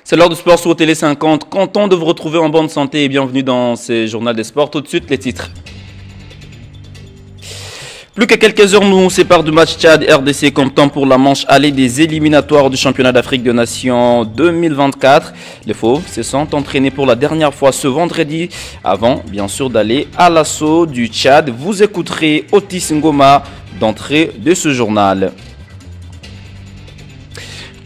C'est l'heure du sport sur Télé 50. Content de vous retrouver en bonne santé et bienvenue dans ce journal des sports. Tout de suite, les titres. Plus que quelques heures nous séparent du match Tchad-RDC comme temps pour la manche aller des éliminatoires du championnat d'Afrique des Nations 2024. Les Fauves se sont entraînés pour la dernière fois ce vendredi avant, bien sûr, d'aller à l'assaut du Tchad. Vous écouterez Otis Ngoma d'entrée de ce journal.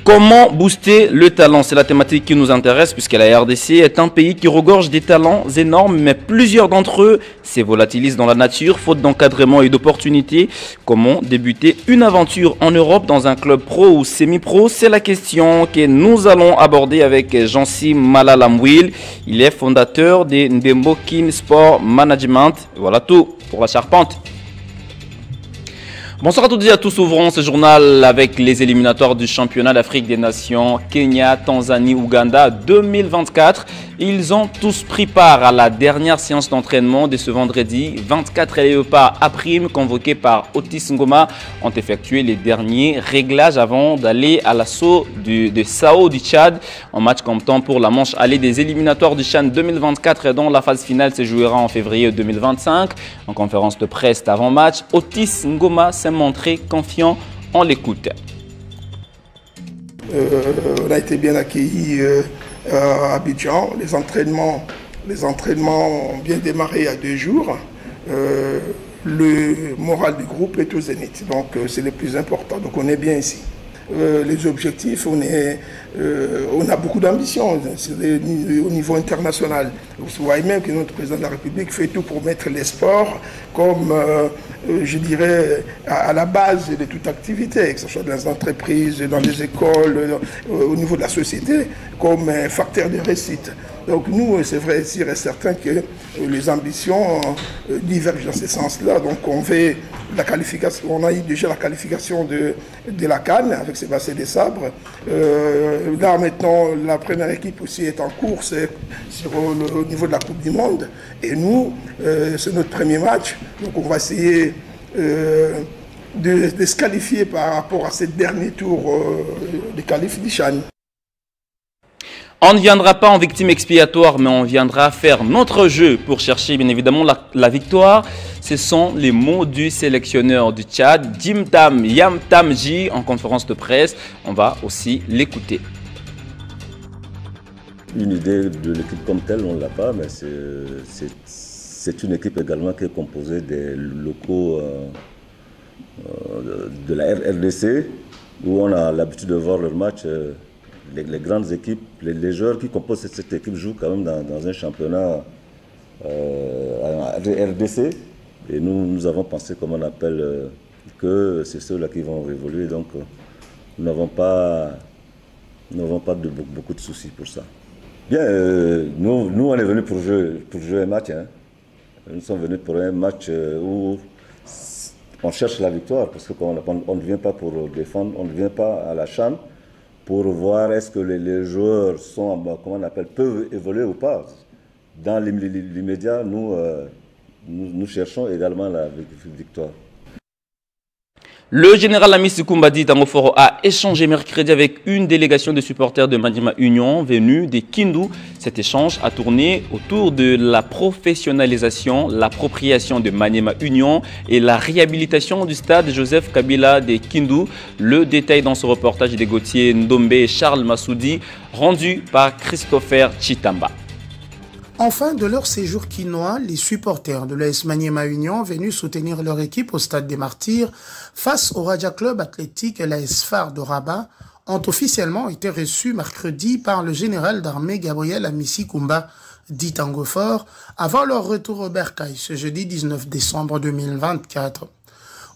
Comment booster le talent? C'est la thématique qui nous intéresse puisque la RDC est un pays qui regorge des talents énormes, mais plusieurs d'entre eux se volatilisent dans la nature, faute d'encadrement et d'opportunités. Comment débuter une aventure en Europe dans un club pro ou semi-pro? C'est la question que nous allons aborder avec Jancy Malalamwil. Il est fondateur de Ndembokin Sport Management. Voilà tout pour la charpente. Bonsoir à toutes et à tous, ouvrons ce journal avec les éliminatoires du championnat d'Afrique des Nations Kenya, Tanzanie, Ouganda 2024. Ils ont tous pris part à la dernière séance d'entraînement de ce vendredi. 24 léopards à prime convoqués par Otis Ngoma ont effectué les derniers réglages avant d'aller à l'assaut de Sao du Tchad. En match comptant pour la manche aller des éliminatoires du CHAN 2024 dont la phase finale se jouera en février 2025. En conférence de presse d'avant-match, Otis Ngoma s'est montré confiant. On l'écoute. On a été bien accueillis à Abidjan. Les entraînements ont bien démarré il y a 2 jours. Le moral du groupe est au zénith, donc c'est le plus important. Donc on est bien ici. Les objectifs, on a beaucoup d'ambition au niveau international. Vous voyez même que notre président de la République fait tout pour mettre les sports comme, je dirais, à la base de toute activité, que ce soit dans les entreprises, dans les écoles, au niveau de la société, comme facteur de réussite. Donc nous, c'est vrai, sûr et certain que les ambitions divergent dans ce sens-là. Donc on fait la qualification, on a eu déjà la qualification de la CAN avec Sébastien Desabre. Là maintenant, la première équipe aussi est en course au niveau de la Coupe du Monde. Et nous, c'est notre premier match. Donc on va essayer de se qualifier par rapport à ce dernier tour de qualif du CHAN. On ne viendra pas en victime expiatoire, mais on viendra faire notre jeu pour chercher bien évidemment la victoire. Ce sont les mots du sélectionneur du Tchad, Jim Tam Yam Tamji, en conférence de presse. On va aussi l'écouter. Une idée de l'équipe comme telle, on ne l'a pas, mais c'est une équipe également qui est composée des locaux de la RDC, où on a l'habitude de voir leur match. Les grandes équipes, les joueurs qui composent cette équipe jouent quand même dans un championnat RDC. Et nous avons pensé, comme on appelle, que c'est ceux-là qui vont évoluer. Donc, nous n'avons pas beaucoup de soucis pour ça. Bien, nous on est venus pour jouer un match. Hein. Nous sommes venus pour un match où on cherche la victoire. Parce qu'on ne vient pas pour défendre, on ne vient pas à la CHAN pour voir est-ce que les joueurs sont, comment on appelle, peuvent évoluer ou pas. Dans l'immédiat, nous cherchons également la victoire. Le général Amis Koumbadi Tangoforo a échangé mercredi avec une délégation de supporters de Maniema Union venue de Kindu. Cet échange a tourné autour de la professionnalisation, l'appropriation de Maniema Union et la réhabilitation du stade Joseph Kabila de Kindu. Le détail dans ce reportage des Gauthier Ndombe et Charles Massoudi, rendu par Christopher Chitamba. En fin de leur séjour quinois, les supporters de l'AS Maniema Union venus soutenir leur équipe au Stade des Martyrs face au Raja Club Athlétique et l'AS Phare de Rabat ont officiellement été reçus mercredi par le général d'armée Gabriel Amissi Koumba, dit Tangofor, avant leur retour au Bercail ce jeudi 19 décembre 2024.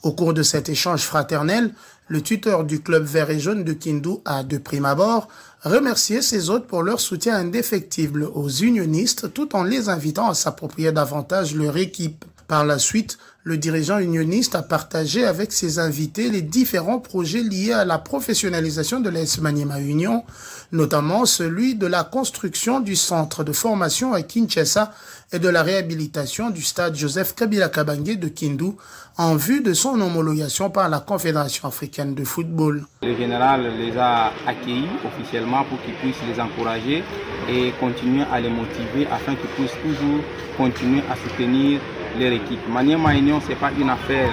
Au cours de cet échange fraternel, le tuteur du club vert et jaune de Kindu a, de prime abord, remercié ses hôtes pour leur soutien indéfectible aux unionistes tout en les invitant à s'approprier davantage leur équipe. Par la suite, Le dirigeant unioniste a partagé avec ses invités les différents projets liés à la professionnalisation de l'AS Maniema Union, notamment celui de la construction du centre de formation à Kinshasa et de la réhabilitation du stade Joseph Kabila Kabange de Kindu en vue de son homologation par la Confédération africaine de football. Le général les a accueillis officiellement pour qu'ils puissent les encourager et continuer à les motiver afin qu'ils puissent toujours continuer à soutenir leur équipe. Maniema Union, ce n'est pas une affaire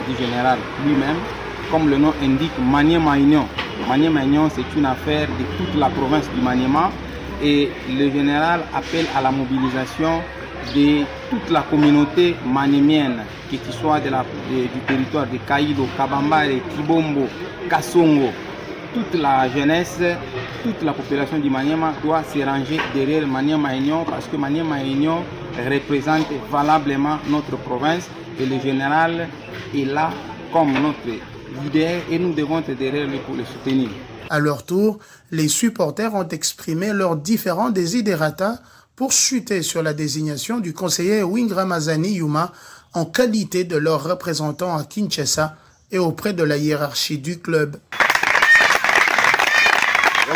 du général lui-même. Comme le nom indique, Maniema Union. Maniema Union, c'est une affaire de toute la province du Maniema et le général appelle à la mobilisation de toute la communauté maniemienne, qu'il soit du territoire de Kaïdo, Kabambare, Kibombo, Kassongo. Toute la jeunesse, toute la population du Maniema doit se ranger derrière Maniema Union parce que Maniema Union représente valablement notre province et le général est là comme notre leader et nous devons être derrière lui pour le soutenir. À leur tour, les supporters ont exprimé leurs différents desiderata pour chuter sur la désignation du conseiller Wingramazani Yuma en qualité de leur représentant à Kinshasa et auprès de la hiérarchie du club.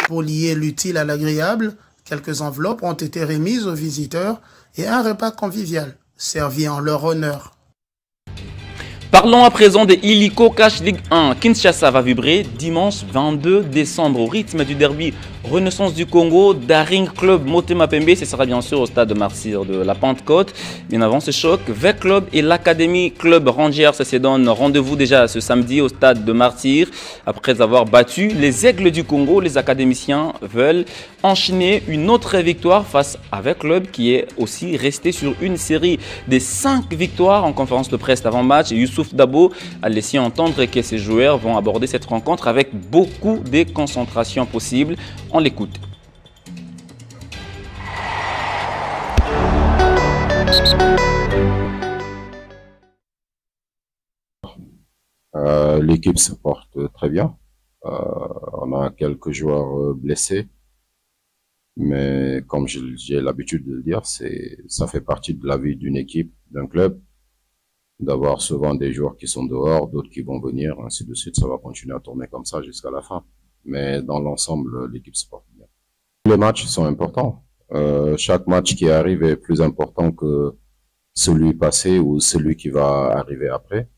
Pour lier l'utile à l'agréable, quelques enveloppes ont été remises aux visiteurs et un repas convivial servi en leur honneur. Parlons à présent des Illico Cash Ligue 1. Kinshasa va vibrer dimanche 22 décembre au rythme du derby Renaissance du Congo. Daring Club Motema Pembe, ce sera bien sûr au stade de Martyr de la Pentecôte. Bien avant ce choc, V Club et l'Académie Club Rangers se donnent rendez-vous déjà ce samedi au stade de Martyr. Après avoir battu les Aigles du Congo, les académiciens veulent enchaîner une autre victoire face à V Club qui est aussi resté sur une série de 5 victoires. En conférence de presse avant-match, Youssouf Dabo a laissé entendre que ses joueurs vont aborder cette rencontre avec beaucoup de concentration possible. On l'écoute. L'équipe se porte très bien. On a quelques joueurs blessés. Mais comme j'ai l'habitude de le dire, ça fait partie de la vie d'une équipe, d'un club, d'avoir souvent des joueurs qui sont dehors, d'autres qui vont venir, ainsi de suite. Ça va continuer à tourner comme ça jusqu'à la fin. Mais dans l'ensemble, l'équipe se porte bien. Les matchs sont importants. Chaque match qui arrive est plus important que celui passé ou celui qui va arriver après.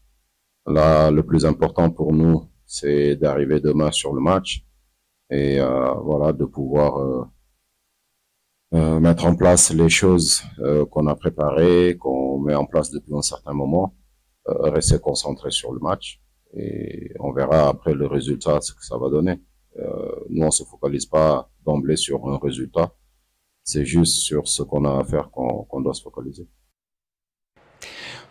Là, le plus important pour nous, c'est d'arriver demain sur le match et voilà, de pouvoir mettre en place les choses qu'on a préparées, qu'on met en place depuis un certain moment, rester concentré sur le match et on verra après le résultat ce que ça va donner. Nous, on se focalise pas d'emblée sur un résultat, c'est juste sur ce qu'on a à faire qu'on doit se focaliser.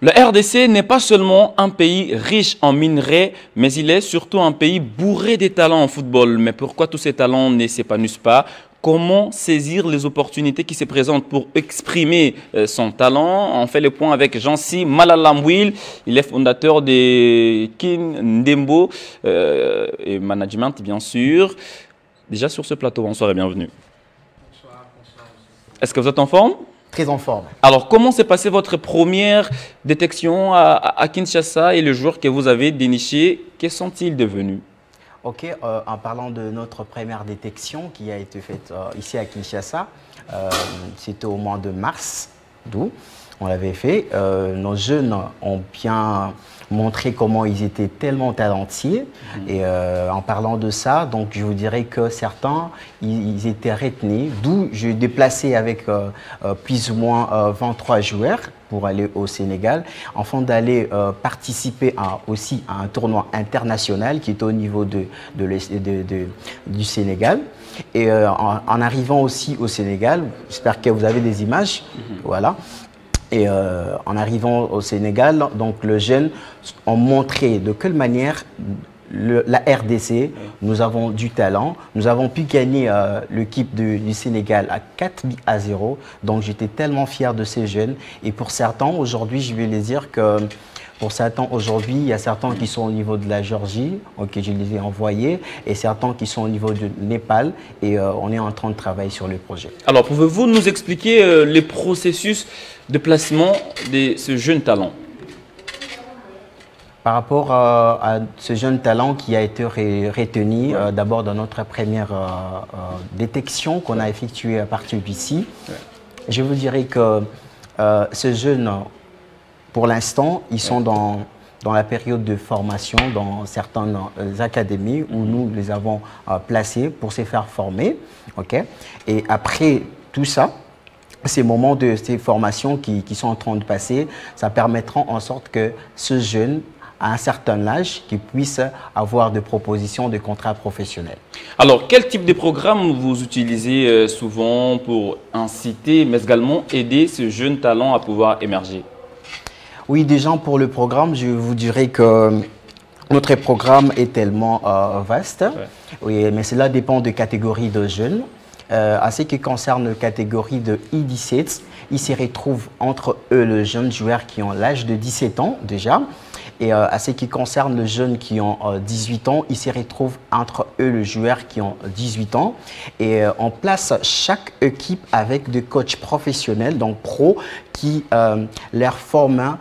Le RDC n'est pas seulement un pays riche en minerais, mais il est surtout un pays bourré de talents en football. Mais pourquoi tous ces talents ne s'épanouissent pas? Comment saisir les opportunités qui se présentent pour exprimer son talent? On fait le point avec Jancy Malalamwil. Il est fondateur de Kin Ndembo et Management, bien sûr. Déjà sur ce plateau, bonsoir et bienvenue. Bonsoir, bonsoir. Est-ce que vous êtes en forme? Très en forme. Alors, comment s'est passée votre première détection à Kinshasa et les joueurs que vous avez dénichés, que sont-ils devenus? Ok, en parlant de notre première détection qui a été faite ici à Kinshasa, c'était au mois de mars, d'où on l'avait fait. Nos jeunes ont bien montré comment ils étaient tellement talentueux. Et en parlant de ça, donc je vous dirais que certains, ils étaient retenus, d'où je déplacé avec plus ou moins 23 joueurs pour aller au Sénégal, afin d'aller participer aussi à un tournoi international qui est au niveau du Sénégal. Et en arrivant aussi au Sénégal, j'espère que vous avez des images, voilà. Et en arrivant au Sénégal, donc les jeunes ont montré de quelle manière la RDC, nous avons du talent. Nous avons pu gagner l'équipe du Sénégal à 4-0. Donc j'étais tellement fier de ces jeunes. Et pour certains, aujourd'hui, je vais les dire que pour certains, aujourd'hui, il y a certains qui sont au niveau de la Géorgie, ok, je les ai envoyés, et certains qui sont au niveau du Népal, et on est en train de travailler sur le projet. Alors, pouvez-vous nous expliquer les processus de placement de ce jeune talent? Par rapport à ce jeune talent qui a été retenu d'abord dans notre première détection qu'on a effectuée à partir d'ici, je vous dirais que ces jeunes, pour l'instant, ils sont dans la période de formation dans certaines académies où nous les avons placés pour se faire former. Et après tout ça, ces moments de ces formations qui sont en train de passer, ça permettra en sorte que ce jeune, à un certain âge, qui puisse avoir des propositions de contrats professionnels. Alors, quel type de programme vous utilisez souvent pour inciter, mais également aider ce jeune talent à pouvoir émerger? Oui, déjà pour le programme, je vous dirais que notre programme est tellement vaste, oui, mais cela dépend de catégories de jeunes. À ce qui concerne la catégorie de I-17, ils se retrouvent entre eux les jeunes joueurs qui ont l'âge de 17 ans déjà. Et à ce qui concerne les jeunes qui ont 18 ans, ils se retrouvent entre eux les joueurs qui ont 18 ans. Et on place chaque équipe avec des coachs professionnels, donc pros, qui leur forment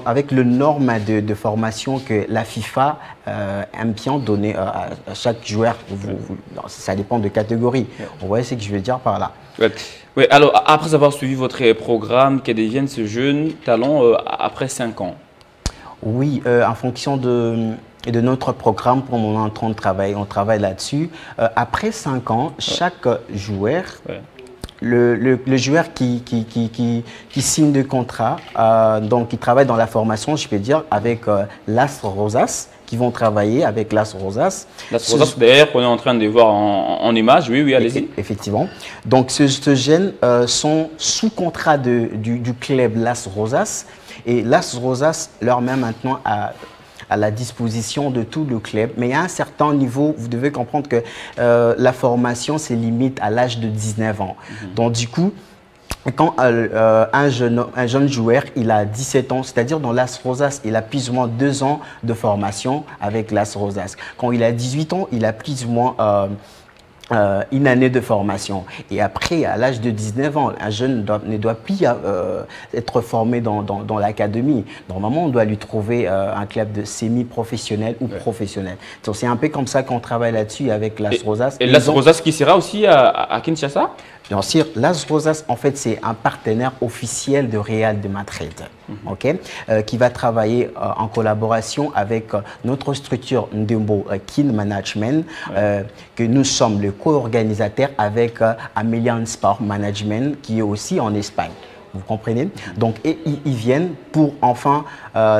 avec le norme de formation que la FIFA aime bien donner à chaque joueur. Ça dépend de catégorie. Vous voyez ce que je veux dire par là. Oui, alors après avoir suivi votre programme, que deviennent ce jeune talent après 5 ans? Oui, en fonction de notre programme, pour on est en train de travailler, on travaille là-dessus. Après 5 ans, chaque joueur, le joueur qui signe le contrat, donc qui travaille dans la formation, je peux dire, avec l'As Rosas, qui vont travailler avec l'As Rosas. L'As Rosas, d'ailleurs, qu'on est en train de voir en image. Oui, allez-y. Effectivement. Donc, ces jeunes sont sous contrat du club l'As Rosas. Et l'As Rosas leur met maintenant à la disposition de tout le club. Mais à un certain niveau, vous devez comprendre que la formation se limite à l'âge de 19 ans. Donc du coup, quand un jeune joueur, il a 17 ans, c'est-à-dire dans l'As Rosas, il a plus ou moins 2 ans de formation avec l'As Rosas. Quand il a 18 ans, il a plus ou moins une année de formation. Et après, à l'âge de 19 ans, un jeune ne doit plus être formé dans l'académie. Normalement, on doit lui trouver un club de semi-professionnel ou professionnel. Donc, c'est un peu comme ça qu'on travaille là-dessus avec l'As Rosas. Et l'As Rosas qui sera aussi à Kinshasa? Bien sûr, l'As Rosas, en fait, c'est un partenaire officiel de Real de Madrid, qui va travailler en collaboration avec notre structure Ndembo Kin Management, que nous sommes le co-organisateur avec Amelian Sport Management, qui est aussi en Espagne. Vous comprenez? Donc, ils viennent pour enfin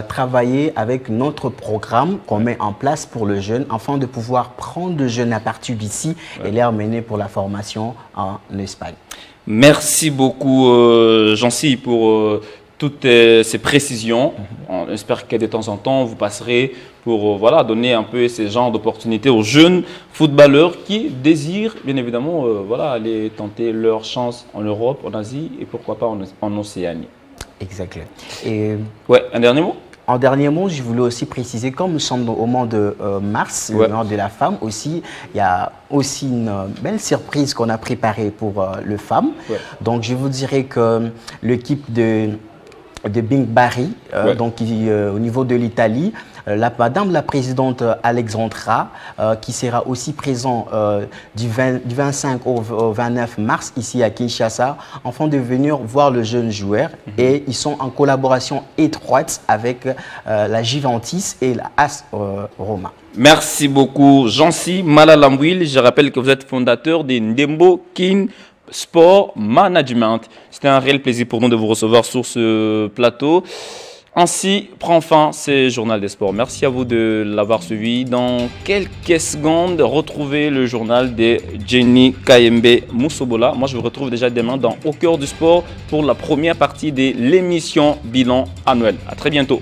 travailler avec notre programme qu'on met en place pour le jeune, afin de pouvoir prendre le jeune à partir d'ici et les emmener pour la formation en Espagne. Merci beaucoup, Jancy, pour toutes ces précisions. On espère que de temps en temps, vous passerez pour donner un peu ce genre d'opportunités aux jeunes footballeurs qui désirent, bien évidemment, aller tenter leur chance en Europe, en Asie et pourquoi pas en Océanie. Exactement. Et un dernier mot? En dernier mot, je voulais aussi préciser, comme nous sommes au mois de mars, le mois de la femme aussi, il y a aussi une belle surprise qu'on a préparée pour les femmes. Donc, je vous dirais que l'équipe de Bing Barry, donc au niveau de l'Italie, Madame la présidente Alexandra, qui sera aussi présente du 25 au 29 mars ici à Kinshasa, afin de venir voir le jeune joueur. Et ils sont en collaboration étroite avec la Juventus et la AS Roma. Merci beaucoup, Jancy Malalamwil. Je rappelle que vous êtes fondateur de Ndembo Kin Sport Management. C'était un réel plaisir pour nous de vous recevoir sur ce plateau. Ainsi prend fin ce journal des sports. Merci à vous de l'avoir suivi. Dans quelques secondes, retrouvez le journal de Jenny Kayembe Moussobola. Moi, je vous retrouve déjà demain dans Au cœur du sport pour la première partie de l'émission Bilan annuel. À très bientôt.